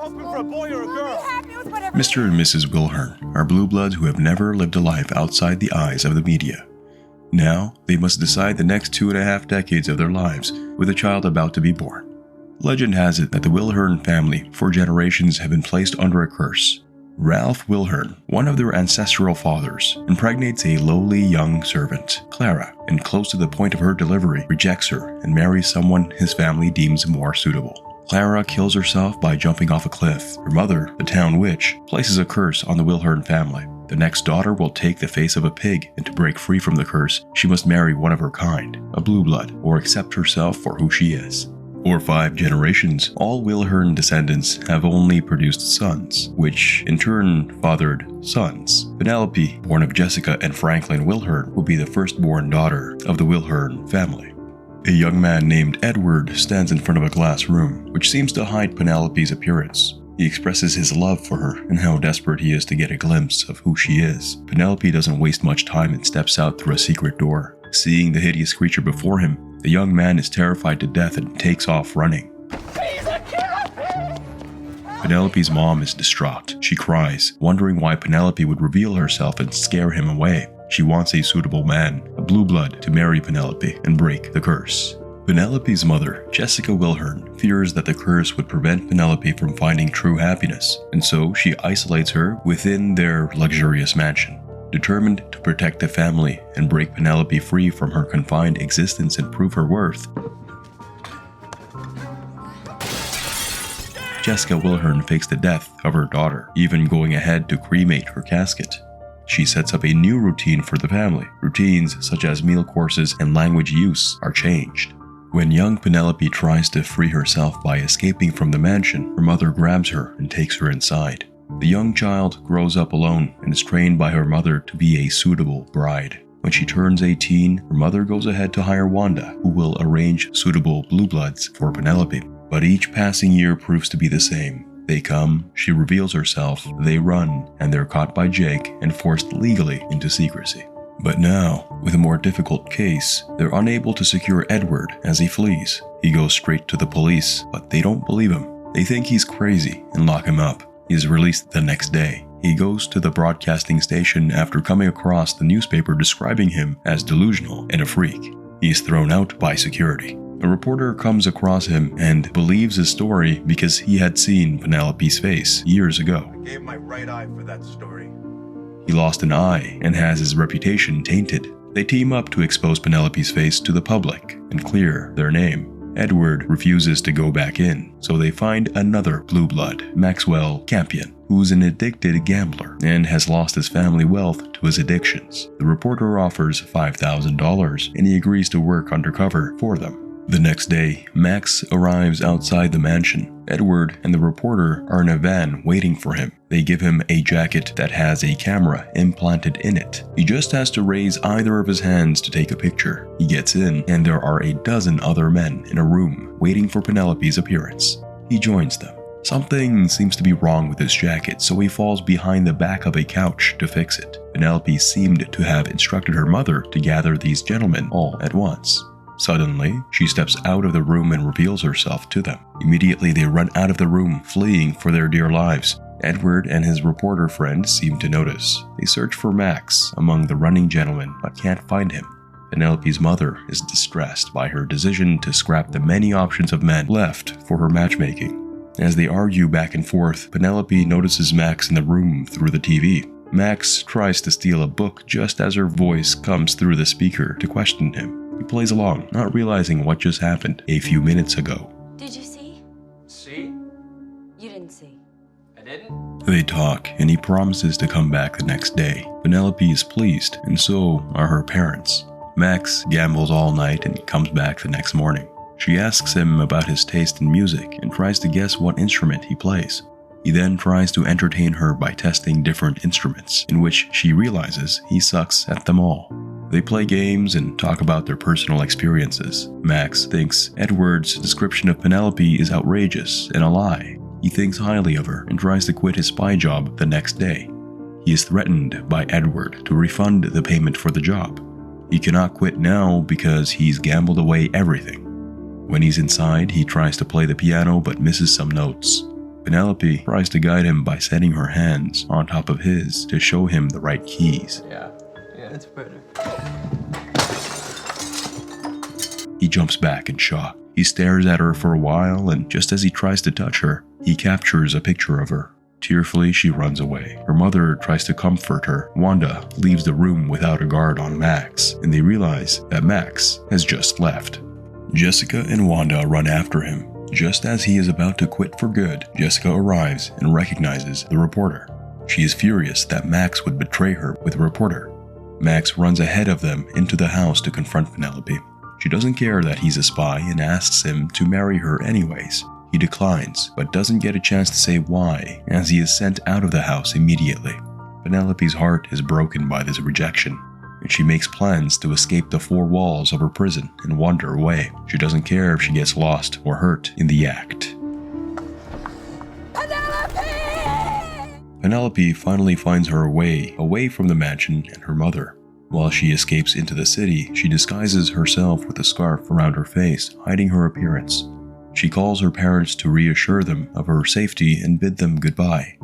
hoping for a boy or a girl? Mr. and Mrs. Wilhern are blue bloods who have never lived a life outside the eyes of the media. Now, they must decide the next 2.5 decades of their lives with a child about to be born. Legend has it that the Wilhern family for generations have been placed under a curse. Ralph Wilhern, one of their ancestral fathers, impregnates a lowly young servant, Clara, and close to the point of her delivery, rejects her and marries someone his family deems more suitable. Clara kills herself by jumping off a cliff. Her mother, the town witch, places a curse on the Wilhern family. The next daughter will take the face of a pig, and to break free from the curse, she must marry one of her kind, a blue blood, or accept herself for who she is. For 5 generations, all Wilhern descendants have only produced sons, which in turn fathered sons. Penelope, born of Jessica and Franklin Wilhern, will be the firstborn daughter of the Wilhern family. A young man named Edward stands in front of a glass room, which seems to hide Penelope's appearance. He expresses his love for her and how desperate he is to get a glimpse of who she is. Penelope doesn't waste much time and steps out through a secret door. Seeing the hideous creature before him, the young man is terrified to death and takes off running. Penelope's mom is distraught. She cries, wondering why Penelope would reveal herself and scare him away. She wants a suitable man, a blue blood, to marry Penelope and break the curse. Penelope's mother, Jessica Wilhern, fears that the curse would prevent Penelope from finding true happiness, and so she isolates her within their luxurious mansion. Determined to protect the family and break Penelope free from her confined existence and prove her worth, Jessica Wilhern fakes the death of her daughter, even going ahead to cremate her casket. She sets up a new routine for the family. Routines such as meal courses and language use are changed. When young Penelope tries to free herself by escaping from the mansion, her mother grabs her and takes her inside. The young child grows up alone and is trained by her mother to be a suitable bride. When she turns 18, her mother goes ahead to hire Wanda, who will arrange suitable blue bloods for Penelope. But each passing year proves to be the same. They come, she reveals herself, they run, and they're caught by Jake and forced legally into secrecy. But now, with a more difficult case, they're unable to secure Edward as he flees. He goes straight to the police, but they don't believe him. They think he's crazy and lock him up. He is released the next day. He goes to the broadcasting station after coming across the newspaper describing him as delusional and a freak. He is thrown out by security. A reporter comes across him and believes his story because he had seen Penelope's face years ago. I gave my right eye for that story. He lost an eye and has his reputation tainted. They team up to expose Penelope's face to the public and clear their name. Edward refuses to go back in, so they find another blue blood, Maxwell Campion, who's an addicted gambler and has lost his family wealth to his addictions. The reporter offers $5,000 and he agrees to work undercover for them. The next day, Max arrives outside the mansion. Edward and the reporter are in a van waiting for him. They give him a jacket that has a camera implanted in it. He just has to raise either of his hands to take a picture. He gets in, and there are a dozen other men in a room waiting for Penelope's appearance. He joins them. Something seems to be wrong with his jacket, so he falls behind the back of a couch to fix it. Penelope seemed to have instructed her mother to gather these gentlemen all at once. Suddenly, she steps out of the room and reveals herself to them. Immediately, they run out of the room, fleeing for their dear lives. Edward and his reporter friend seem to notice. They search for Max among the running gentlemen, but can't find him. Penelope's mother is distressed by her decision to scrap the many options of men left for her matchmaking. As they argue back and forth, Penelope notices Max in the room through the TV. Max tries to steal a book just as her voice comes through the speaker to question him. He plays along, not realizing what just happened a few minutes ago. Did you see? See? You didn't see. I didn't? They talk, and he promises to come back the next day. Penelope is pleased, and so are her parents. Max gambles all night and comes back the next morning. She asks him about his taste in music and tries to guess what instrument he plays. He then tries to entertain her by testing different instruments, in which she realizes he sucks at them all. They play games and talk about their personal experiences. Max thinks Edward's description of Penelope is outrageous and a lie. He thinks highly of her and tries to quit his spy job the next day. He is threatened by Edward to refund the payment for the job. He cannot quit now because he's gambled away everything. When he's inside, he tries to play the piano but misses some notes. Penelope tries to guide him by setting her hands on top of his to show him the right keys. Yeah, it's better. He jumps back in shock. He stares at her for a while, and just as he tries to touch her, he captures a picture of her. Tearfully, she runs away. Her mother tries to comfort her. Wanda leaves the room without a guard on Max, and they realize that Max has just left. Jessica and Wanda run after him. Just as he is about to quit for good, Jessica arrives and recognizes the reporter. She is furious that Max would betray her with the reporter. Max runs ahead of them into the house to confront Penelope. She doesn't care that he's a spy and asks him to marry her anyways. He declines, but doesn't get a chance to say why, as he is sent out of the house immediately. Penelope's heart is broken by this rejection, and she makes plans to escape the four walls of her prison and wander away. She doesn't care if she gets lost or hurt in the act. Penelope finally finds her way away from the mansion and her mother. While she escapes into the city, she disguises herself with a scarf around her face, hiding her appearance. She calls her parents to reassure them of her safety and bid them goodbye.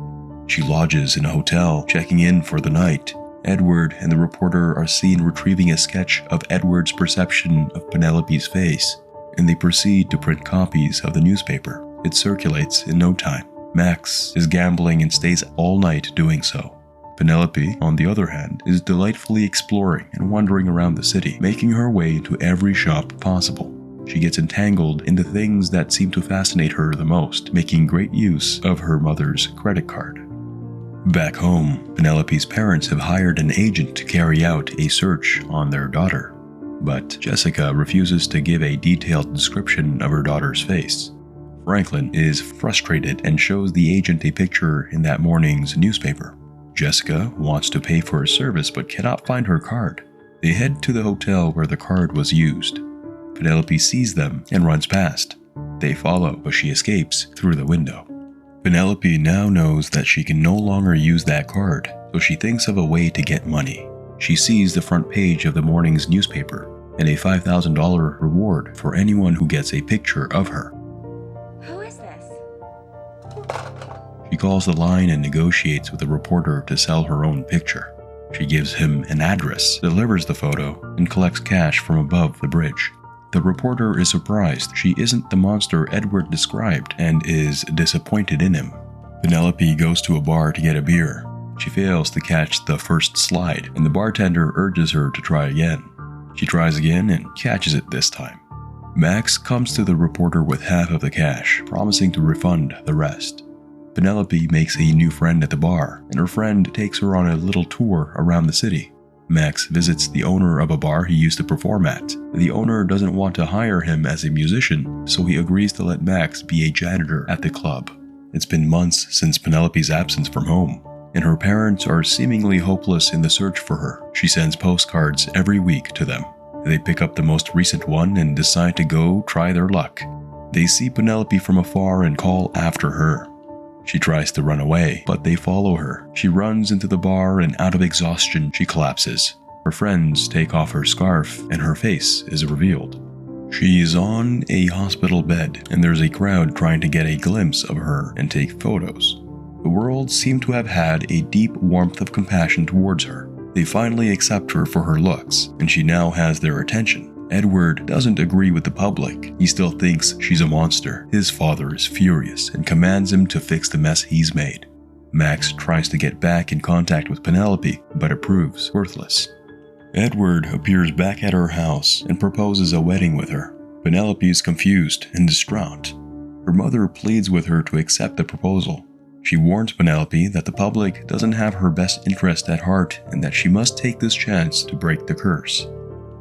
She lodges in a hotel, checking in for the night. Edward and the reporter are seen retrieving a sketch of Edward's perception of Penelope's face, and they proceed to print copies of the newspaper. It circulates in no time. Max is gambling and stays all night doing so. Penelope, on the other hand, is delightfully exploring and wandering around the city, making her way to every shop possible. She gets entangled in the things that seem to fascinate her the most, making great use of her mother's credit card. Back home, Penelope's parents have hired an agent to carry out a search on their daughter, but Jessica refuses to give a detailed description of her daughter's face. Franklin is frustrated and shows the agent a picture in that morning's newspaper. Jessica wants to pay for a service but cannot find her card. They head to the hotel where the card was used. Penelope sees them and runs past. They follow, but she escapes through the window. Penelope now knows that she can no longer use that card, so she thinks of a way to get money. She sees the front page of the morning's newspaper and a $5,000 reward for anyone who gets a picture of her. Who is this? She calls the line and negotiates with the reporter to sell her own picture. She gives him an address, delivers the photo, and collects cash from above the bridge. The reporter is surprised she isn't the monster Edward described and is disappointed in him. Penelope goes to a bar to get a beer. She fails to catch the first slide, and the bartender urges her to try again. She tries again and catches it this time. Max comes to the reporter with half of the cash, promising to refund the rest. Penelope makes a new friend at the bar, and her friend takes her on a little tour around the city. Max visits the owner of a bar he used to perform at. The owner doesn't want to hire him as a musician, so he agrees to let Max be a janitor at the club. It's been months since Penelope's absence from home, and her parents are seemingly hopeless in the search for her. She sends postcards every week to them. They pick up the most recent one and decide to go try their luck. They see Penelope from afar and call after her. She tries to run away, but they follow her. She runs into the bar and out of exhaustion, she collapses. Her friends take off her scarf and her face is revealed. She is on a hospital bed and there's a crowd trying to get a glimpse of her and take photos. The world seemed to have had a deep warmth of compassion towards her. They finally accept her for her looks, and she now has their attention. Edward doesn't agree with the public. He still thinks she's a monster. His father is furious and commands him to fix the mess he's made. Max tries to get back in contact with Penelope, but it proves worthless. Edward appears back at her house and proposes a wedding with her. Penelope is confused and distraught. Her mother pleads with her to accept the proposal. She warns Penelope that the public doesn't have her best interest at heart and that she must take this chance to break the curse.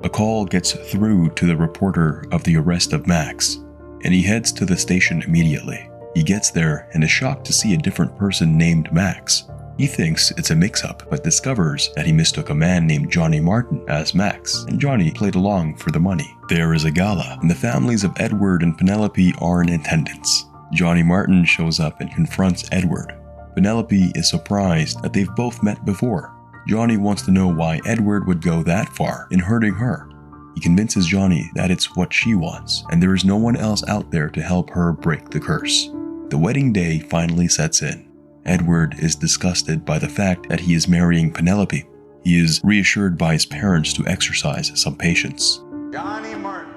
A call gets through to the reporter of the arrest of Max, and he heads to the station immediately. He gets there and is shocked to see a different person named Max. He thinks it's a mix-up, but discovers that he mistook a man named Johnny Martin as Max, and Johnny played along for the money. There is a gala, and the families of Edward and Penelope are in attendance. Johnny Martin shows up and confronts Edward. Penelope is surprised that they've both met before. Johnny wants to know why Edward would go that far in hurting her. He convinces Johnny that it's what she wants, and there is no one else out there to help her break the curse. The wedding day finally sets in. Edward is disgusted by the fact that he is marrying Penelope. He is reassured by his parents to exercise some patience. Johnny Martin.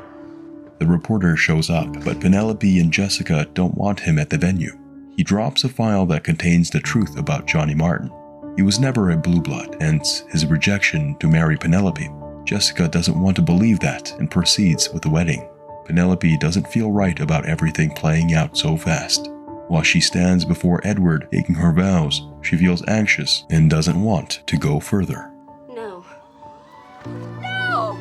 The reporter shows up, but Penelope and Jessica don't want him at the venue. He drops a file that contains the truth about Johnny Martin. He was never a blue blood, hence his rejection to marry Penelope. Jessica doesn't want to believe that and proceeds with the wedding. Penelope doesn't feel right about everything playing out so fast. While she stands before Edward taking her vows, she feels anxious and doesn't want to go further. No. No!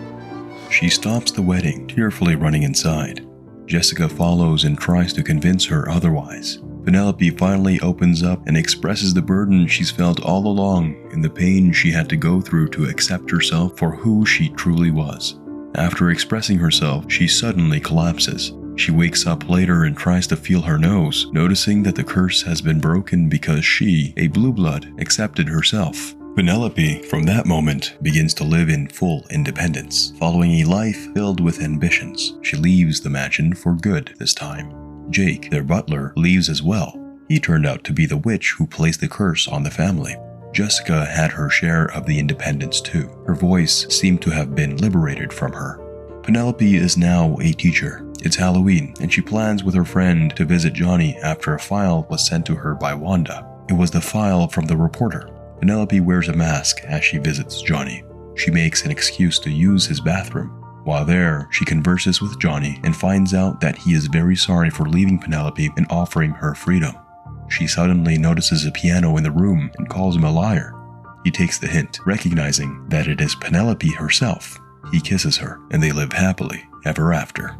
She stops the wedding, tearfully running inside. Jessica follows and tries to convince her otherwise. Penelope finally opens up and expresses the burden she's felt all along and the pain she had to go through to accept herself for who she truly was. After expressing herself, she suddenly collapses. She wakes up later and tries to feel her nose, noticing that the curse has been broken because she, a blue blood, accepted herself. Penelope, from that moment, begins to live in full independence, following a life filled with ambitions. She leaves the mansion for good this time. Jake, their butler, leaves as well. He turned out to be the witch who placed the curse on the family. Jessica had her share of the independence too. Her voice seemed to have been liberated from her. Penelope is now a teacher. It's Halloween, and she plans with her friend to visit Johnny after a file was sent to her by Wanda. It was the file from the reporter. Penelope wears a mask as she visits Johnny. She makes an excuse to use his bathroom. While there, she converses with Johnny and finds out that he is very sorry for leaving Penelope and offering her freedom. She suddenly notices a piano in the room and calls him a liar. He takes the hint, recognizing that it is Penelope herself. He kisses her, and they live happily ever after.